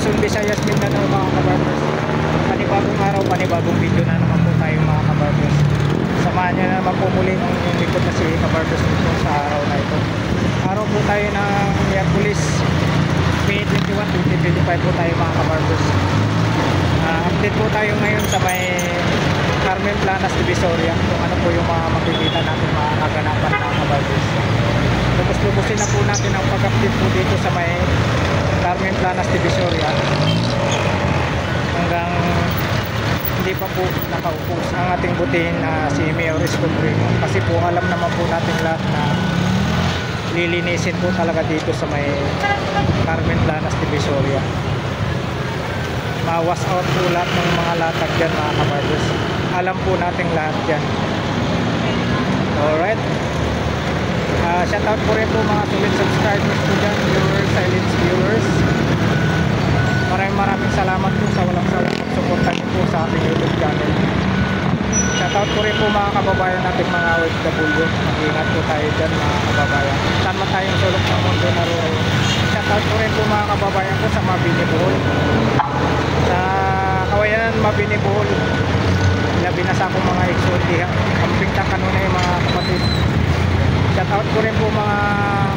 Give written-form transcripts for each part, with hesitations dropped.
Luzon, Visayas, Mindanao mga kabarbers. Panibagong araw, panibagong video na naman po tayo mga kabarbers. Samahan nyo na naman po muli ang inyong likod na si kabarbers dito sa araw na ito. Araw po tayo ng Miyerkules, May 21, 2025 po tayo mga kabarbers. Update po tayo ngayon sa may Carmen Planas, Divisoria, kung ano po yung mga makikita natin mga kaganapan mga kabarbers. Lubos-lubusin na po natin ang pag-update po dito sa may Carmen Planas, Divisoria hanggang hindi pa po nakaupos ang ating butihin na si Mayor Isko Moreno, kasi po alam naman po natin lahat na lilinisin po talaga dito sa may Carmen Planas, Divisoria. Ma-wash out po lahat ng mga latag dyan mga kabarbers. Alam po natin lahat dyan. Alright, shoutout po rin po mga solid subscribers po dyan, viewers, silent viewers. Maraming salamat po sa walang sawang pagsuporta niyo po sa ating YouTube channel. Shoutout po rin po mga kababayan natin mga OFW. Mag-ingat po tayo dyan mga kababayan, saan man tayong sulok ng mundo naroon. Shoutout po rin po mga kababayan ko sa Mabini Bohol, sa Kawayanan Mabini Bohol. Binasa ko mga exotic camping ta kanuna yung mga kapatid. Shoutout po rin po mga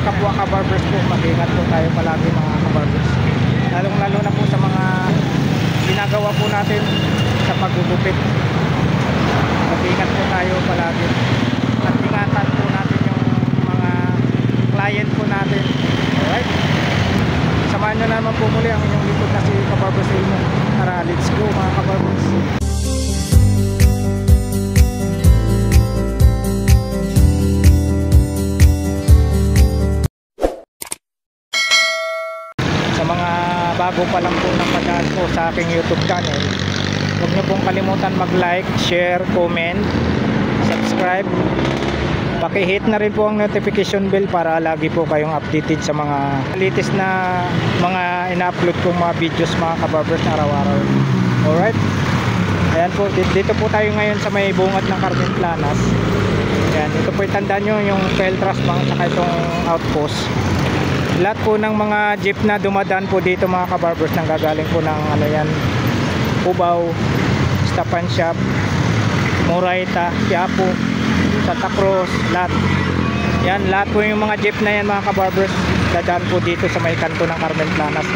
kapwa kabarbers po. Mag-ingat po tayo palagi mga kabarbers, lalong lalo na po sa mga ginagawa po natin sa paggugupit. Mag-ingat po tayo palagi at ingatan po natin yung mga client po natin. Alright, samahan nyo naman po muli ang inyong likod na si Kabarbers Ilmo. Tara, let's go mga kabarbers. Bago pa lang po napadaan po sa aking YouTube channel, huwag nyo pong kalimutan mag-like, share, comment, subscribe. Paki-hit na rin po ang notification bell para lagi po kayong updated sa mga latest na mga ina-upload kong mga videos mga kabarbers araw-araw. Alright, ayan po, dito po tayo ngayon sa may bungad ng Carmen Planas. Ayan, ito po itandaan nyo yung Peltras Bank saka itong outpost. Lahat po ng mga jeep na dumadaan po dito mga kabarbers nang gagaling po ng ano yan, Cubao, Stop and Shop, Moraita, Quiapo, Santa Cruz, lahat yan, lahat po yung mga jeep na yan mga kabarbers dadaan po dito sa may kanto ng Carmen Planas.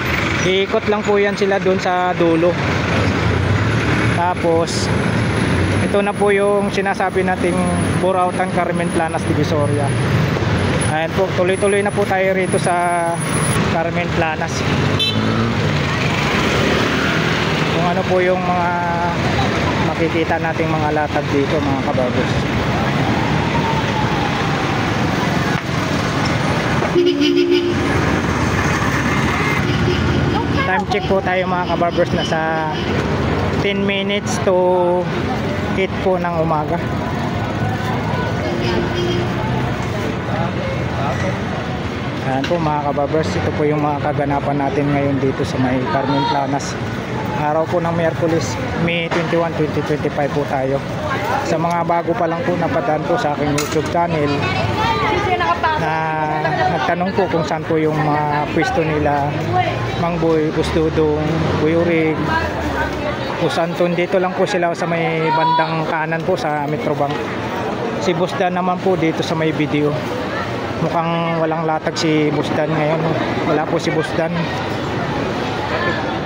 Iikot lang po yan sila doon sa dulo. Tapos ito na po yung sinasabi nating Burautan Carmen Planas, Divisoria. Ayan po, tuloy-tuloy na po tayo rito sa Carmen Planas. Kung ano po yung mga makikita nating mga latag dito mga kabarbers. Time check po tayo mga kabarbers, nasa 10 minutes to 8 po ng umaga. Ayan po mga kabarbers, ito po yung mga kaganapan natin ngayon dito sa may Carmen Planas. Araw po ng Miyerkules, May 21, 2025 po tayo. Sa mga bago pa lang po napadaan po sa aking YouTube channel na nagtanong po kung saan po yung mga pwesto nila Mang Boy, Bustudong, Buyurig, Usanton, dito lang po sila sa may bandang kanan po sa Metrobank. Si Busdan naman po dito sa may video. Mukhang walang latag si Busdan ngayon. Wala po si Busdan.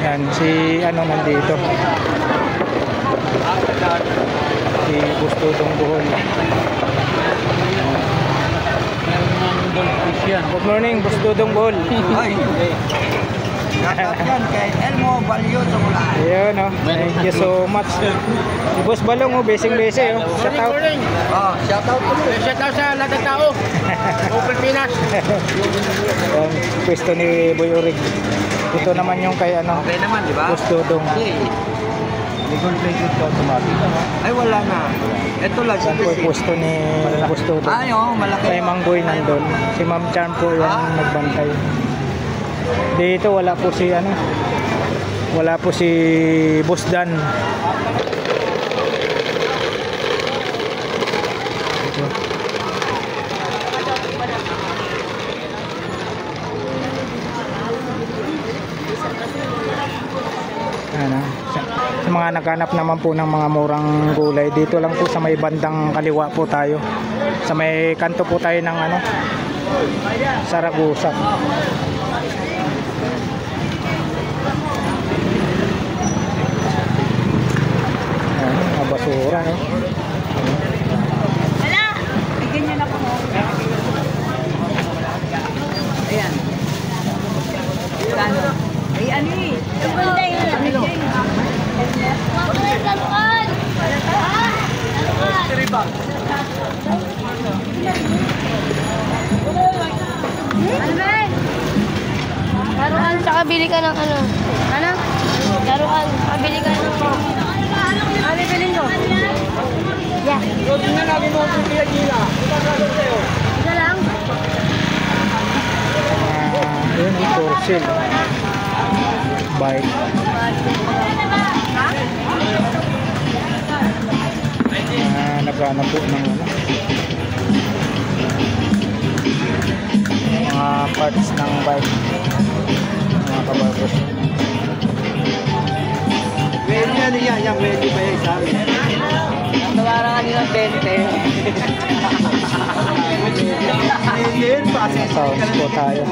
Yan, si ano nandito, si Bustudong Bohol. Good morning, Bustudong Bohol. Shoutout yan kay Elmo Balyo sa Mula. Ayun, oh. Thank you so much. Si Boss Balong, busy-busy, oh. Shoutout. Shoutout po. Shoutout sa lahat ng tao. Open Pinas. Yung pwesto ni Boy Urig. Ito naman yung kay ano, Okay naman, di ba? Bustudong. Ay, wala na. Ito lang. Yan po yung pwesto ni Bustudong. Ay, oh, malaki. Kay Mang Boy nandun. Si Ma'am Charm po yung nagbantay. Dito wala po si ano, wala po si Busdan. mga naghanap naman po ng mga murang gulay, dito lang po sa may bandang kaliwa po tayo. Sa may kanto po tayo ng ano, Saragusa. Mga basura, no? Wala! Ay, ganyan ako. Ayan. Ano? Ay, ano eh? Maganda yun. Makulit, laluan! Ha? Laluan! Ano ba? Laruan, saka bili ka ng ano? Ano? Laruan, saka bili ka ng ano bibilin ko? Yeah. Tingnan natin mo kung gila. Isa lang? Yun, for sale. Bike. Naghanap po ng ano, mga parts ng bike, mga kabarbos. Ready na niya. Yan, ready pa yan sa amin. Tawaran ka nilang 20. Hindi, pasi. Sounds po tayo.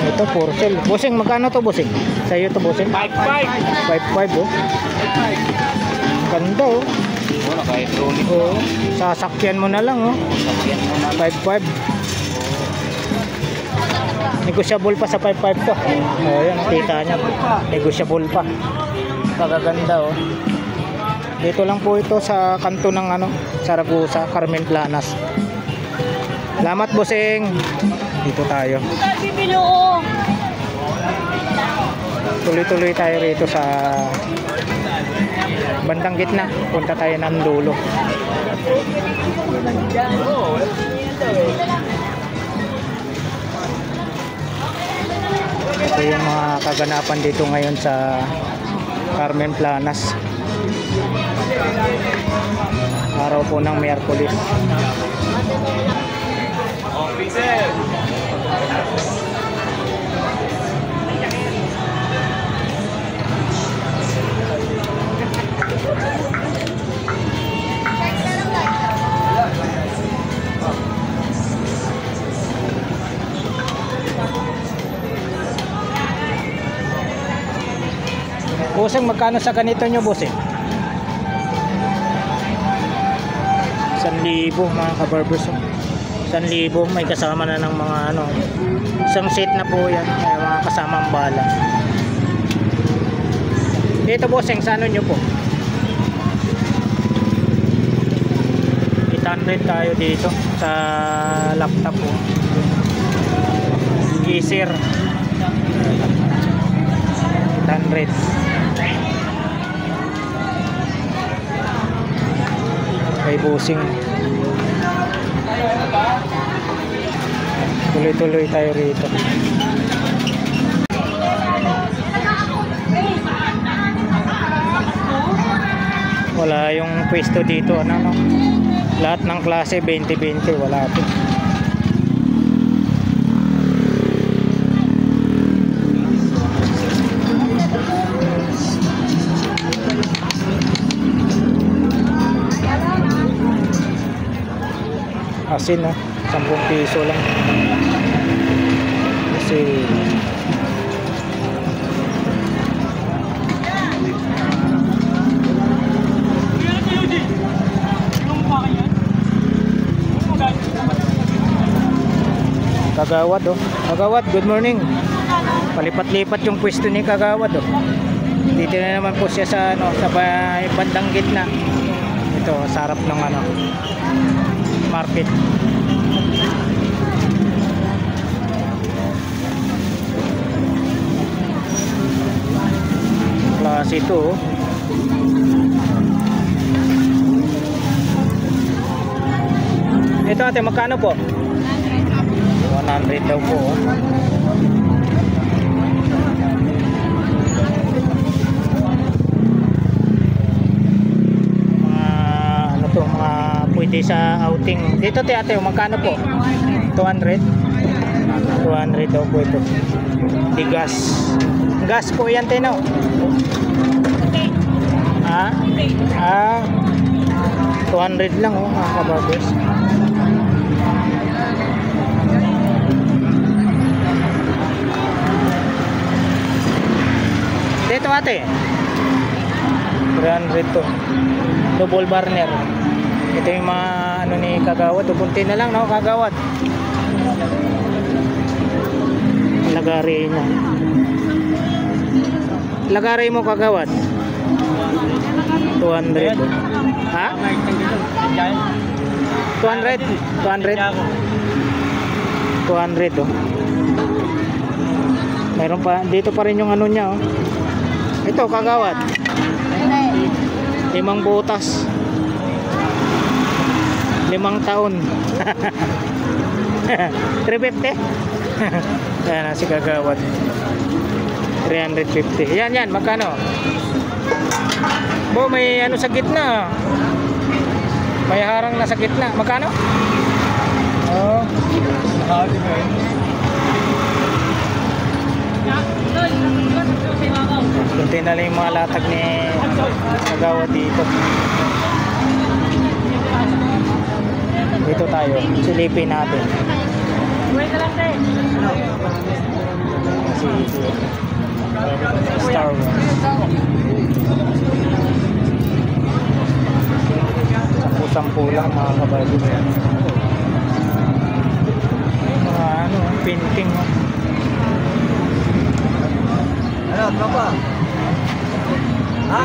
Ito for sale. Bossing, magkano to, bossing? Sa iyo to, bossing? 5-5. 5.5 oh. Ganda oh. Wala kahit truly. Oo. Sasakyan mo na lang oh. 5.5. Negosyable pa sa 5.5 to. Oh, yan, kita niya. Negosyable pa. Kagaganda oh. Dito lang po ito sa kanto ng ano, Saragusa, Carmen Planas. Salamat, bossing. Dito tayo. Bibilo! Tuloy-tuloy tayo rito sa bandang gitna. Punta tayo ng dulo. Ito yung mga kaganapan dito ngayon sa Carmen Planas. Araw po ng Miyerkules. Officer! Bossing, magkano sa ganito nyo, bossing? 1,000 mga kabarbers. 1,000, may kasama na ng mga ano, isang set na po yan, may mga kasamang bala. Dito, bossing, sa ano nyo po? 800 tayo dito sa laptop po. Acer 800. Kay bossing. Tuloy-tuloy tayo rito. Wala yung pwesto dito, ano, no? Lahat ng klase 20-20, wala ito. Asin, no? 10 piso lang. Kasi Kagawad, oh. Kagawad, good morning. Palipat-lipat yung pwesto ni Kagawad, oh. Dito na naman po siya sa ano, sa bandang gitna. Ito, sa harap ng ano, market. Klase ito, oh. Ito ate, magkano po? 100 daw po, oh. Mga pwede sa outing. Dito ate, magkano po? 200? 200 daw po ito. Di gas. Gas po yan, Tino. Ah? 200 lang oh, mga kababos. Dito ate. 300 to. Double burner. Ito yung mga ano ni Kagawad. Ubunti na lang, no, Kagawad. Lagari niya. Lagari mo, Kagawad. 200. Ha? 200? 200? 200 oh. Mayroon pa, dito pa rin yung ano niya oh. Ito, Kagawad. 5 butas. 5 taon. 350. Yan na si Kagawad. 350. Yan, magkano? Bo, may ano sa gitna. May harang na sa gitna. Magkano? Oh. Kunti na lang yung mga latag ni Kagawad dito. Dito tayo, silipin natin. Star Wars. Sampu-sampu lang mga kabago. Mga ano, painting. Ano, tropa? Ha?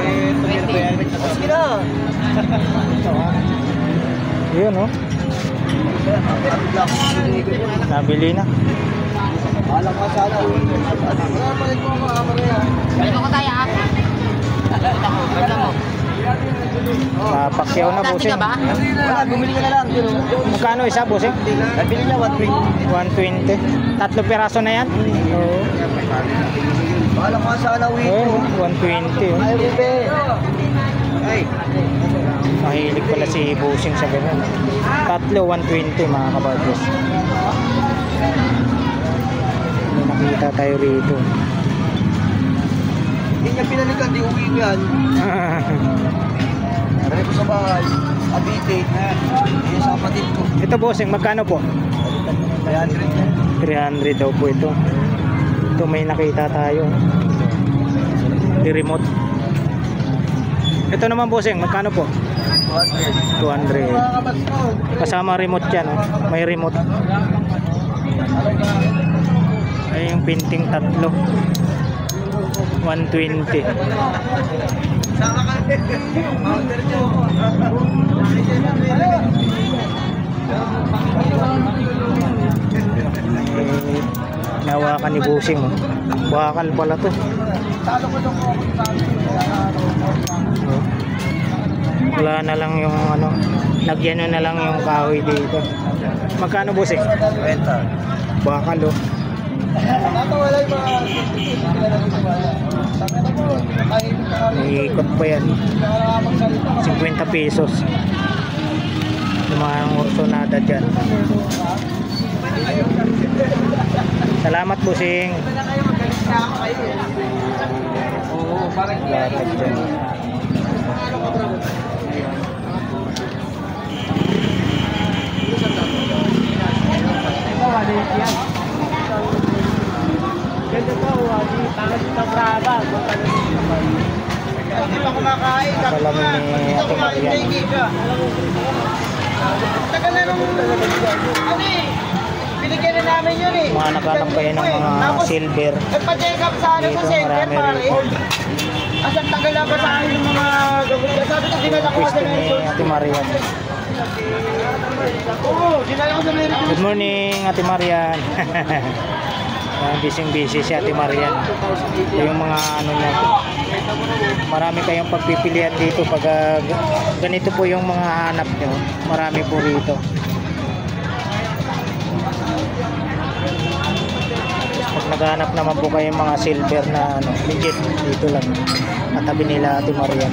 Sige na. Yun oh. Nabili na. Alam ka sana. Balik ko tayo ah. Papakyaw na bossing. Wala, bumili ka na lang. Magkano isa bossing? Nabili niya 120. 120. 3 piraso na yan? Oo. Alam ka sana, Oh, 120 oh. Ay, Rube. Ay. Mahilig pala si bossing sa ganun. 3, 120 mga kabagos. May nakita tayo rito. Hindi niya pinalikan, di uwi yan. Nari ko sa bahay. Abite. Hindi sa kapatid ko. Ito bossing, magkano po? 300. 300 daw po ito. Ito may nakita tayo. Di remote. Ito naman bossing, magkano po? 200. Kasama remote yan, oh. May remote. Ay yung pinting 3. 120. Nawakan ni bossing oh. Bakal pala to. Wala na lang yung ano, lagyan na lang yung kahoy dito. Magkano bossing? 20. Bakal oh. Iikot pa yan. 50 pesos. Yung mga orsonada dyan. Salamat bossing. Latag dyan. Hindi pa kumakain. Salamin ni Ate Marian. Tagal na nung ano eh. Binigyan na namin yun eh. Mga naghanap kayo ng mga silver. Nagpa-check up sa ano ko Dito, center marami pare. rito. Asang tagal na ba sa akin yung mga gamot. Sabi ko dinala ko Pwesto sa ni Meron. Ate Marian. Oo, dinala ko sa Meron. Good morning Ate Marian. Busy si Ate Marian. Ito yung mga ano niya. Marami kayong pagpipilian dito pag ganito po yung mga hanap nyo. Marami po rito. Pag naghanap naman po kayong mga silver na ano, legit, dito lang. Katabi nila Ate Marian.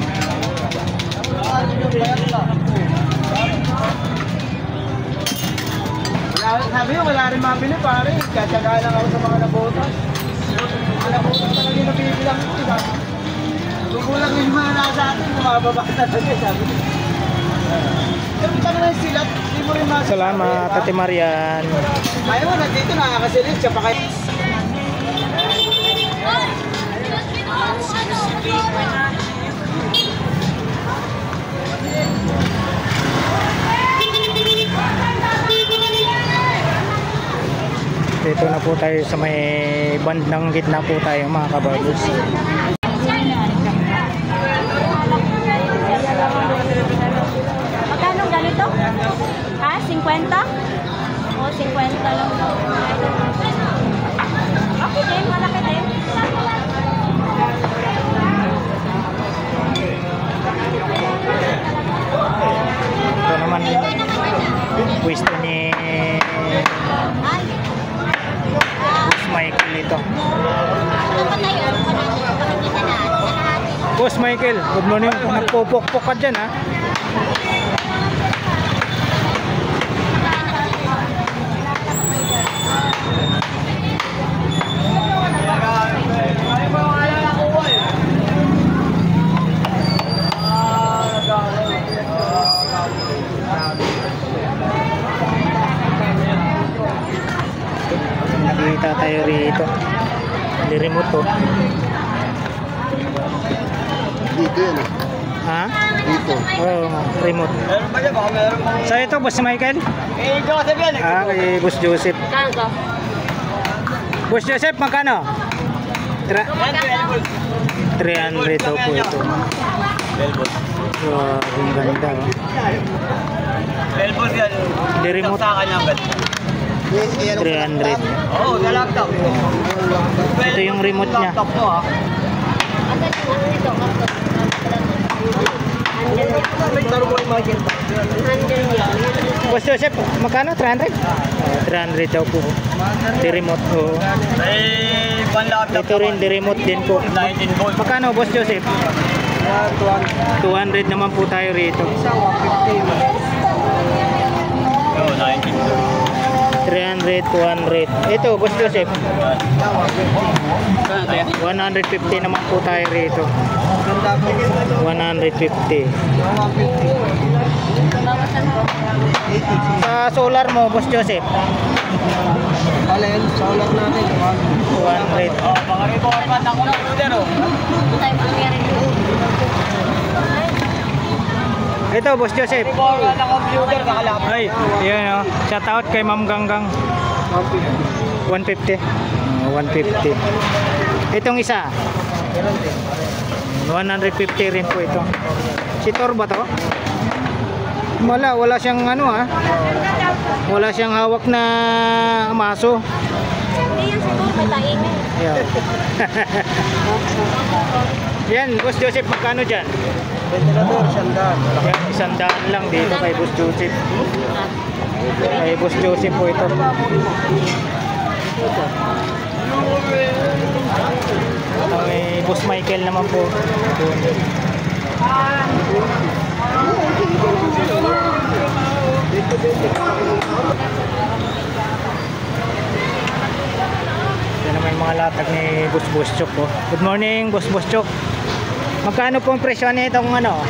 Sabi mo wala rin mabili pare. Tsatsagaan lang ako sa mga nabotas. Mga nabotas talaga yung nabibilang ko. Diba? Gugulang yung mga nasa atin. Kumababa talaga sabi ko. Kapita na yung silat. Hindi mo rin masasabi. Salamat, Ate Marian. Ayaw mo, nandito nakakasilit. Siya pa kayo. Dito na po tayo sa may bandang gitna po tayo mga kabarbers. Magkano ganito? Ah, 50? O, 50 lang. Okay din, malaki din. Ito naman pwesto ni Boss Michael ito. Boss Michael, good morning. Nagpupok-pok ka dyan ha. Nakita tayo rito. Di remote to. Dito yun. Ha? Dito. Oo, remote. Meron ba dyan? Baka meron pa. So ito, Boss Michael? Eh, ikaw kasi yan. Ah, kay Boss Joseph. Kanko. Boss Joseph, magkano? 300 daw po ito. Wow, ang ganda oh. Velbos yan. Di remote. Sa kanya ba? 300. Oo, na laptop. Ito yung remote niya. Laptop mo ha. Boss Joseph, magkano? 300? 300 daw po. Di remote po. Eh, one laptop. Ito rin, di remote din po. 19 volts. Magkano, Boss Joseph? 200 naman po tayo rito. Oo, 19 volts. 300, 200. Ito, Boss Joseph. 150 naman po tayo rito. 150. Sa solar mo, Boss Joseph. Alin, solar natin. 200. Oh, baka rin po kapat ng computer oh. Ito, Boss Joseph. Rin po kapat ng computer, kakalap. Ay, yan o. Shout out kay Ma'am Ganggang. 150. 150. Itong isa. 150 rin po ito. Si Thor ba to? Wala siyang ano ha. Wala siyang hawak na maso. Hindi yan siguro, may taingin. Yan. Yan, Boss Joseph, magkano dyan? Ventilador, sandaan. Yan, 100 lang dito kay Boss Joseph. Kay Boss Joseph po ito. May Boss Michael naman po. Yan naman yung mga latag ni Boss Chok po. Good morning, Boss Chok. Magkano po ang presyo nitong ano?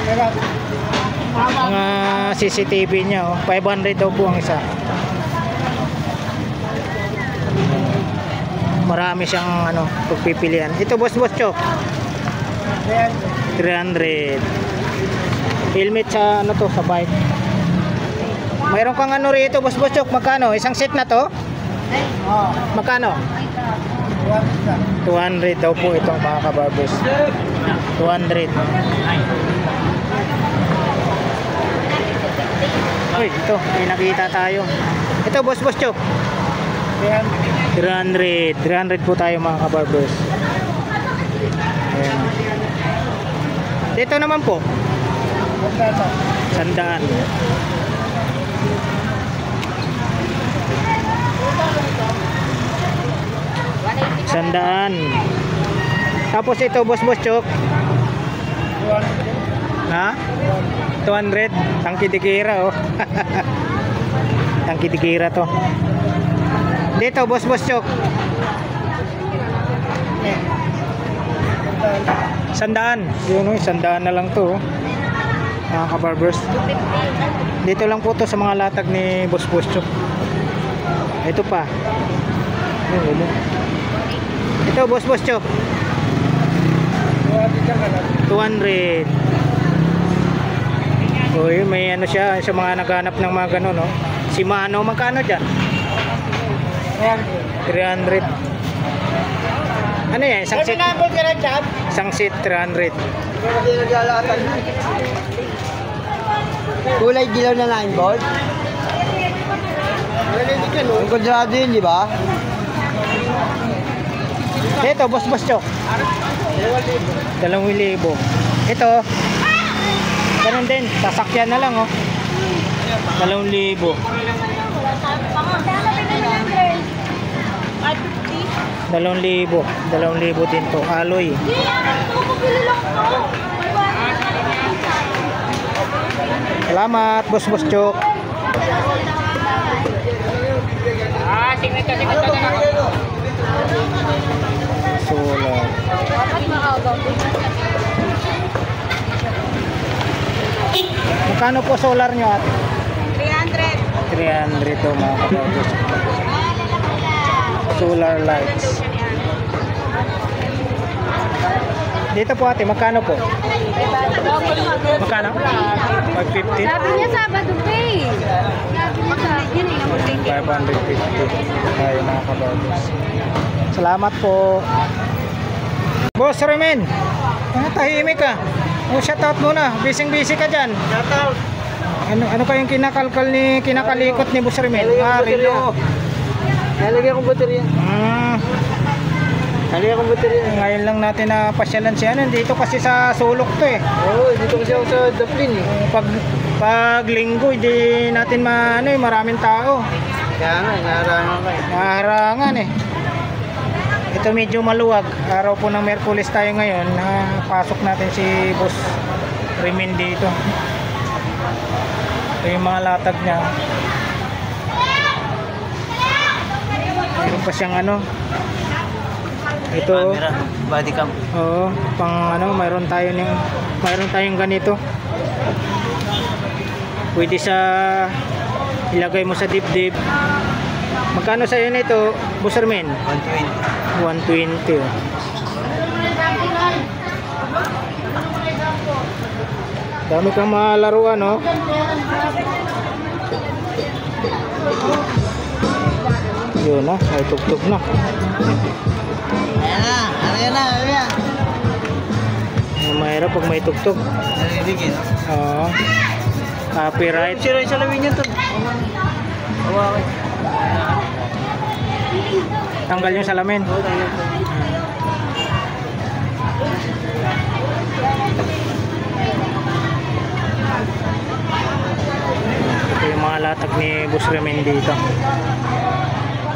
Mga CCTV niya oh. 500 daw po ang isa. Marami siyang ano, pagpipilian. Ito Boss Chok. 300. Helmet sa ano to, sa bike. Mayroon kang ano rito, Boss Chok. Magkano? Isang set na to? Magkano? 200 daw po itong mga kabarbers. 200. Uy, ito, may nakita tayo. Ito, Boss Chok. 300. 300 po tayo mga kabarbers. Ayan. Dito naman po. 100. Sandaan. Tapos ito Boss Chok. Ha? 200. Tangki de Guerra oh. Tangki de Guerra to. Dito, boss chok. Sandaan. Yun, sandaan na lang to. Mga kabarbers. Dito lang po to sa mga latag ni boss chok. Ito pa. Ito, boss chok. 200. Uy, may ano siya sa mga naghanap ng mga gano'n, no? Si Mano, magkano dyan? 300. Ano yan? Isang seat? Isang seat, 300. Kulay dilaw na 9 volt. Ang kwadrado yun, di ba? Ito, boss chok. 2,000. Ito. Ganun din, sasakyan na lang, oh. 2,000. 2,000 din to, alloy. Salamat, boss chok. Solar. Magkano po solar nyo at? 300 to mga kabarbers. Solar lights. Dito po ate, magkano po? Magkano? 550? Sabi niya Sabado pay. Sabi niya sa akin eh. 550. Tayo mga kabarbers. Salamat po. Boss Remen, tahimik ka. Shoutout muna. Busy ka dyan. Shoutout. Ano kayong kinakalikot ni Boss Remen? Relo. Nalagyan kong baterya. Nalagyan kong baterya. Ngayon lang natin na pasyalan siya. Dito kasi sa sulok to eh. Oo, dito kasi ako sa Dublin eh. Pag linggo, hindi natin maraming tao. Kaya nga, naharangan ka eh. Naharangan eh. Ito medyo maluwag. Araw po ng Merkulis tayo ngayon. Napasok natin si Boss Remen dito. Ito yung mga latag niya. Mayroon pa siyang ito. Camera, body cam. Oo, mayroon tayong ganito. Pwede sa ilagay mo sa dibdib. Magkano sa iyo nito, Boss Remen? 120. Oh. Dami kang malaruan, no? Yun na, ay tugtog na. Ayan na. Mahirap pag may tugtog. Narinig no? Oo. Copyright. Sira yung salamin yun to. Hawakan. Tanggal yung salamin. Oo, tanggal. Ito yung mga latag ni Boss Remen dito.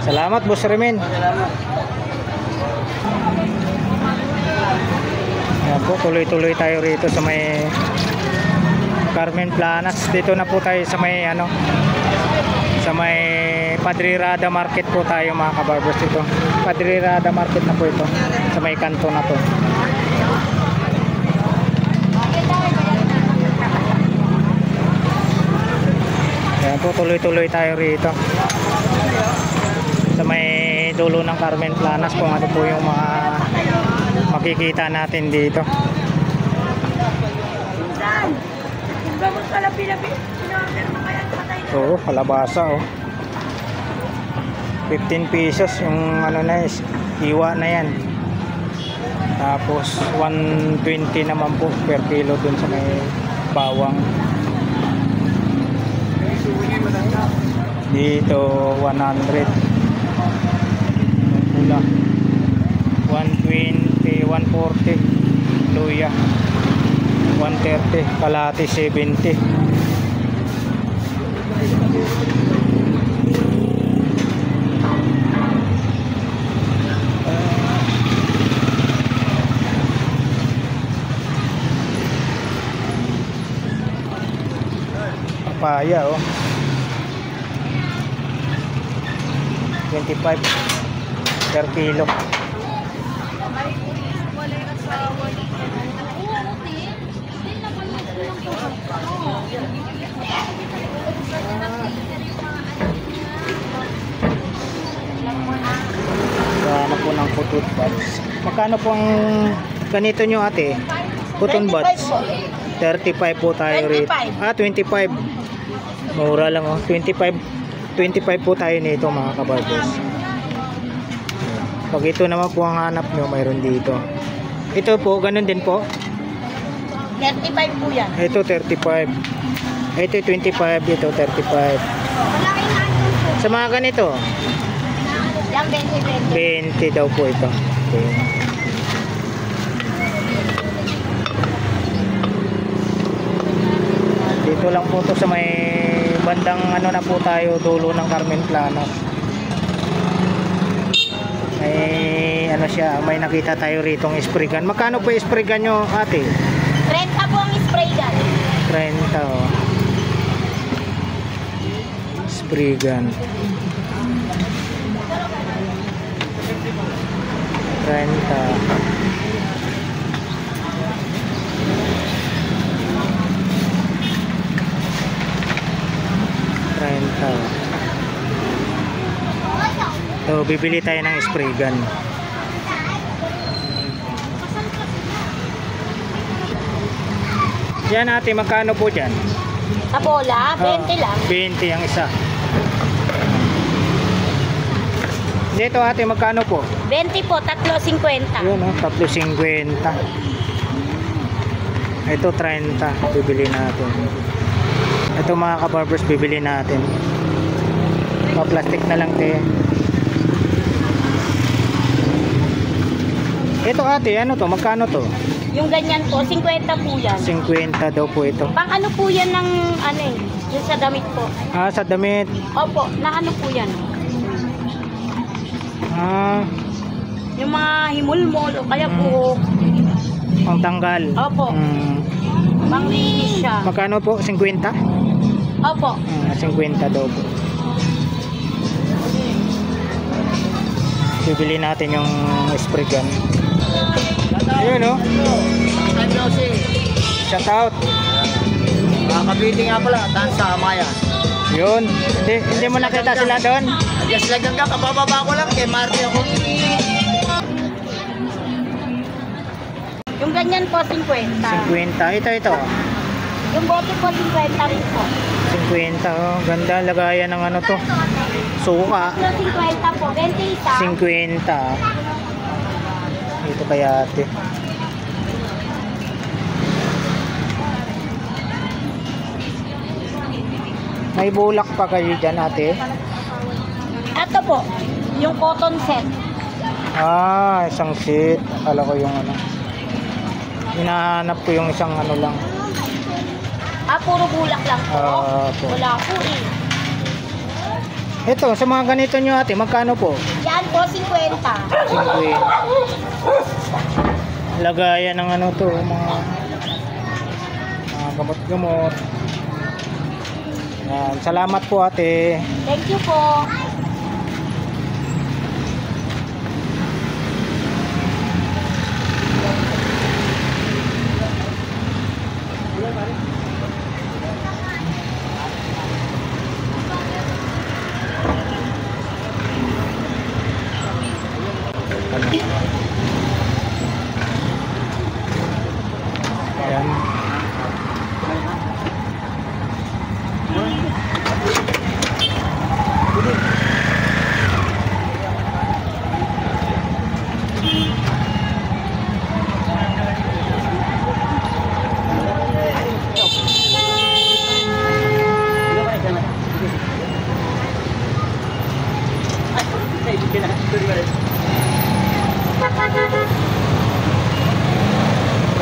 Salamat, Boss Remen. Salamat. Yan po, tuloy-tuloy tayo rito sa may Carmen Planas. Dito na po tayo sa may sa may Padre Rada Market po tayo mga kabarbers dito. Padre Rada Market na po ito. Sa may kanto na to. Yan po, tuloy-tuloy tayo rito. Sa may dulo ng Carmen Planas kung ano po yung mga makikita natin dito. Oo, kalabasa oh. 15 pesos yung iwa na yan. Tapos 120 naman po per kilo dun sa may bawang. Dito 100. Pula 120, 140. Luya 130, kalati 70. Papaya oh. 25 per kilo. Ano po ng cotton buds. Magkano po ang ganito nyo ate? Cotton buds. 35 po tayo rito. 25. Mura lang oh. 25 po tayo nito mga kabarbers. Pag ito naman po ang hanap nyo, mayroon dito. Ito po, ganun din po. 35 po yan. Ito 35. Ito 25, ito 35. Sa mga ganito, Yang 20. 20 daw po ito. Okay. Dito lang po to sa may bandang ano na po tayo, dulo ng Carmen Plano. May ano siya, may nakita tayo ritong spray gun. Magkano po spray gun nyo ate? 30 po ang spray gun. 30 oh. Spray gun. 30. So, bibili tayo ng spray gun. Yan ate, magkano po dyan? Sa bola, 20 lang. 20 ang isa. Dito ate, magkano po? 20 po, 3.50. Yun o, 3.50. Ito 30, bibili natin. Ito mga kabarbers, bibili natin. Pa-plastic na lang te. Ito ate, ano to? Magkano to? Yung ganyan po, 50 po yan. 50 daw po ito. Pang ano po yan ng ano eh, yung sa damit po. Ah, sa damit. Opo, na ano po yan. Ah, Yung mga himulmol o kaya po, ang tanggal. opo, pang linis siya. Magkano po? 50? Opo. 50 daw po. Bibili natin yung spray gun. Ayun o. Shout out. Kabiti nga pala, Tansa, Maya. Yun. Hindi mo nakita sila doon? Just like hanggang kabababa ko lang, kay Marty ako. Yung ganyan po, 50. 50. Ito. Yung bote po, 50 rin po. 50. Oh. Ganda. Lagayan ng ano to. Suka. Yung 50 po, 20 isa. 50. Ito kaya ate. May bulak pa kayo dyan ate? Ito po, yung cotton set. Ah, isang sheet. Akala ko yung ano. Hinahanap ko yung isang ano lang. Puro bulak lang po. Po. Wala po eh. Ito, sa mga ganito nyo ate, magkano po? Yan po, 50. 50. Lagayan ng ano to, mga gamot-gamot. Yan, salamat po ate. Thank you po. Ayan.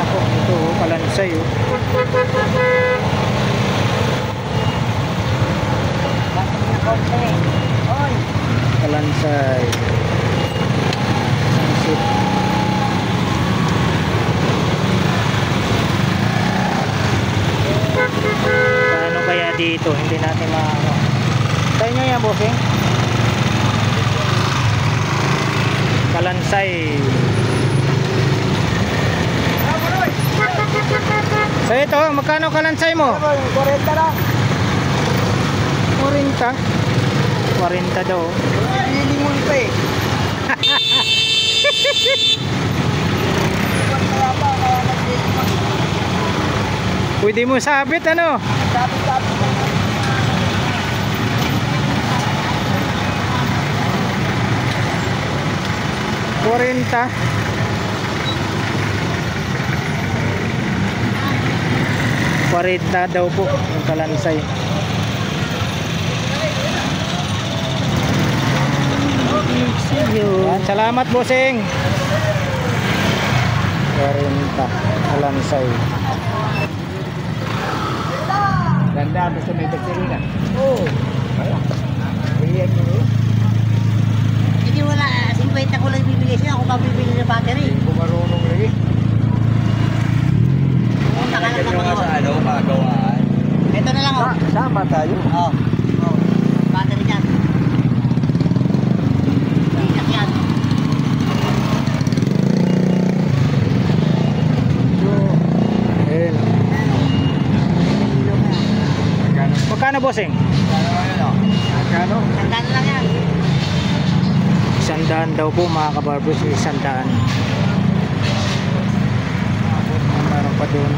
Ako, ito palansay oh. Palansay. Sunset. Paano kaya dito? Hindi natin maano. Tayo nyo yan, bossing. Kalansay. So ito, magkano kalansay mo? 40 lang. 40. 40 daw. Lilingon pa eh. Pwede mo sabit ano? Sabit-sabit lang. Kurinta. Kurinta daw po yung kalansay. Yan, salamat bossing. Kurinta kalansay. Ganda, basta may battery na. Oo. Bigyan mo yun. Hindi wala, 50 ko lang bibili siya, ako pa bibili ng battery. Hindi ko marunong lagi. Punta ka lang ng mga ano, magawaan. Ito na lang, oh. Sama tayo. Oh. Oh. Battery dyan. Iyak yan. Ayun. Magkano bossing? Magkano? Tandaan lang yan. 100 daw po mga kabarbers, 100. Meron pa doon.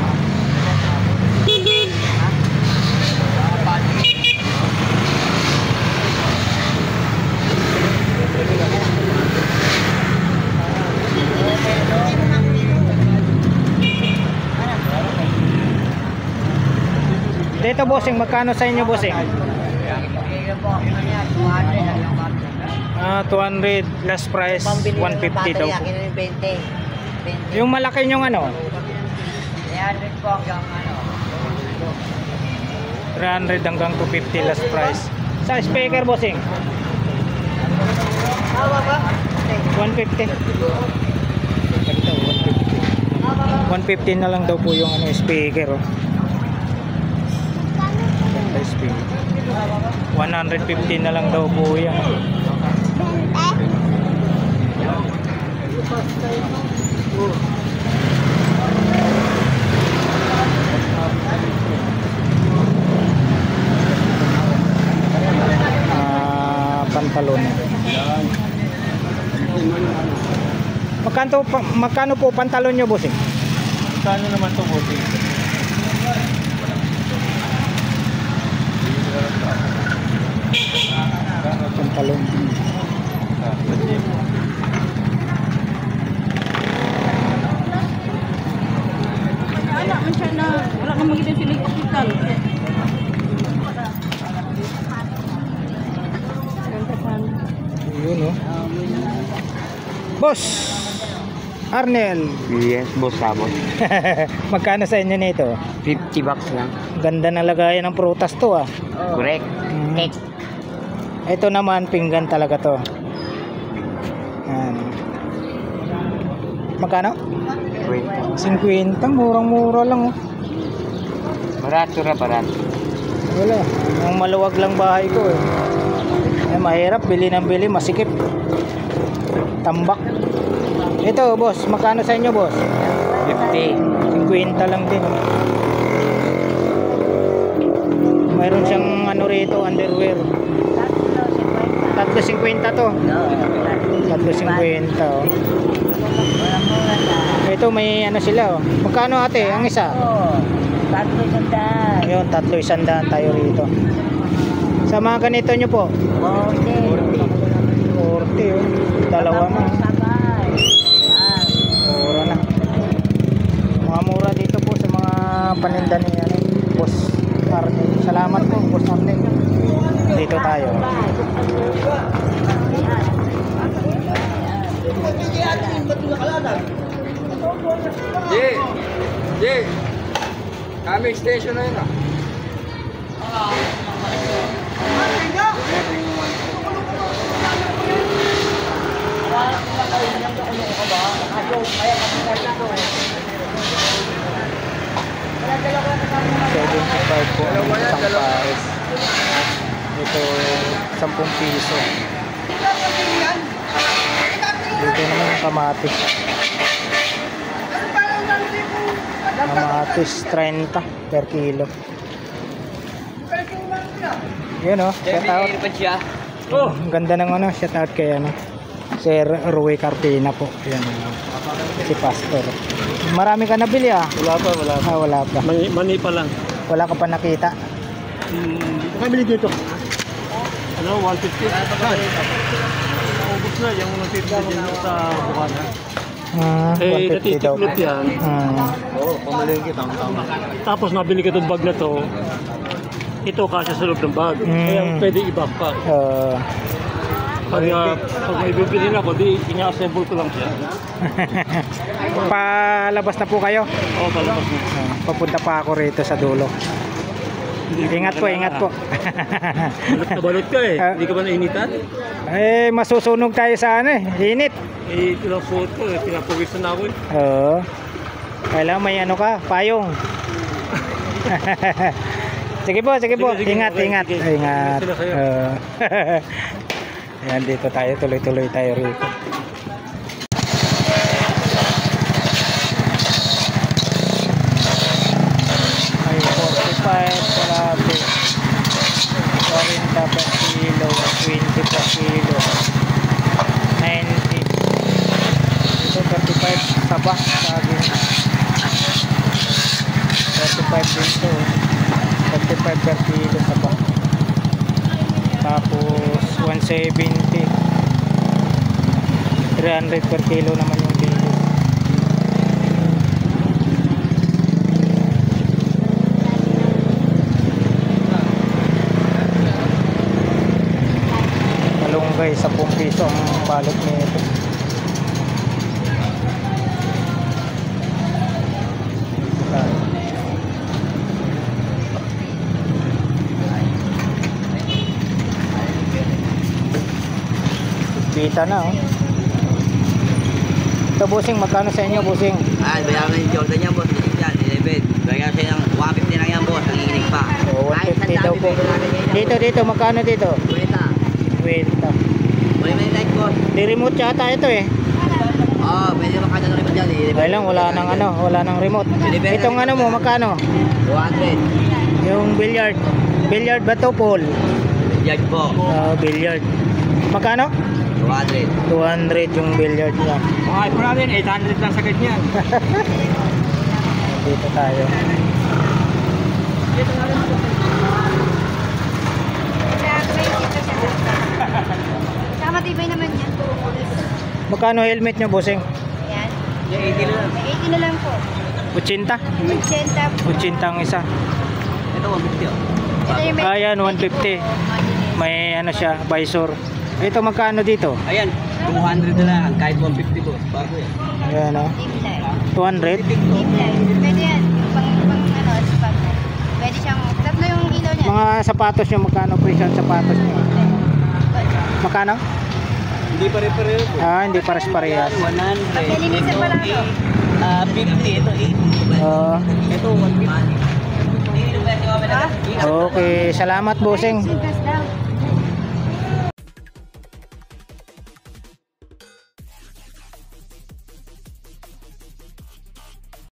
Dito bossing, magkano sa inyo bossing? Ah, 200 last price, 150 daw po. 20. Yung malaki nyong ano? 300 po hanggang ano. 300 hanggang 250 last price. Sa speaker bossing, 150. Ganito, 150. 150 na lang daw po yung ano speaker oh. Ganda speaker. 150 na lang daw po yan. Pantalon. Magkano po pantalon nyo bossing? Magkano naman ito, bossing? Pantalon. Wala man siya na, wala ka magiging sila yung hospital. Yun oh. Boss Arnel. Yes, boss, sabot. Magkano sa inyo nito? 50 bucks lang. Ganda na lagayan ng prutas to ah. Correct. Cake. Ito naman pinggan talaga to. Yan. Magkano? Wait. 50, murang-mura lang oh. Barato na, barato. Wala. Ang maluwag lang bahay ko eh. Mahirap, bili ng bili, masikip. Tambak. Ito boss, magkano sa inyo boss? 50. 50 lang din. Mayroon siyang ano rito, underwear. 350 to. 350 oh. Ito may ano sila oh. Magkano ate ang isa? Tatlo sandaan. Ayun, 300 tayo rito. Sa mga ganito nyo po? 40 oh. Dalawa na. Mura na. Mga mura dito po sa mga paninda ni ano, Boss Arnel. Salamat po Boss Arnel. Dito tayo. Jay! Aming station na yun ah. $75 po ang isang pares. Ito 10 piso. Dito naman yung kamatis. Kamatis 30 per kilo. Yun o, shout out. Ang ganda ng ano, shout out kay ano, Sir Rui Carpina po. Yan, si Pastor. Marami ka nabili ah. Wala pa. Wala pa. Mani pa lang. Wala ka pa nakita. Bili dito. Ano, 150? Ubus na, yung natitira dito sa Bukana. 150 daw. natitiklop yan. Oo, pamalingki, tama-tama. Tapos nabili ka itong bag na to. Ito kasya sa loob ng bag. Kaya pwede i-back pa. Pag may bibili na ako, di ina-assemble ko lang siya. Palabas na po kayo. Oo, palabas na. Papunta pa ako rito sa dulo. Ingat po, ingat po. Balot na balot ka eh. Hindi ka ba nainitan? Masusunog tayo sa ano eh. Init. Pinapot ko eh. Pinapawisan na ako eh. Oo. Kailangan may ano ka, payong. Sige po. Sige, Ingat. okay, sige. Ingat. Sila kayo. Ayan, dito tayo. Tuloy-tuloy tayo rito. Ay, 45 kalate. 40 per kilo. 20 per kilo. 90. Ito 35 taba. Sabi. 35 dito. 35 per kilo taba. Tapos 170. 300 per kilo naman yung kilo. Malunggay 10 piso ang balot nito. Kita na oh. Ito bossing, magkano sa inyo bossing? Bayaran yung Jordan niya, boss. Yan, 11. Bayaran siya ng 150 lang yan, boss. Nanginginig pa. Oh, 150 daw po. Dito, magkano dito? 20. May light, boss. Di remote yata ito eh. Oo, pwede makano ng remote yan. Ay lang, wala nang remote. Itong ano mo, magkano? 200. Yung billiard. Billiard ba to, Paul? Yan po. Billiard. Magkano? 200. 200 yung billiard niya. Mga iPhone natin, 800 lang sa ganyan. Dito tayo. Saka matibay naman yan. Magkano helmet nyo, bossing? Yan. Yung 80 lang. May 80 na lang po. 80? 80 80 ang isa. Ito, 150 oh. Ito yung may... Ayan, 150. May ano siya, visor. Ito magkano dito? Ayan, 200 na lang. Kahit 150 boss. Bago yan. Ayan o. Tip-light. 200? Tip-light. Pwede yan. Yung pang spot. Pwede siyang... Tatlo yung ilaw niya. Mga sapatos nyo, magkano presyo ang sapatos nyo? Magkano? Hindi pare-pareho po. Hindi pares-parehas. 100. Pag nilinisan pa lang to. 50. Ito 80. Ito 150. Okay, salamat bossing. Sintas daw.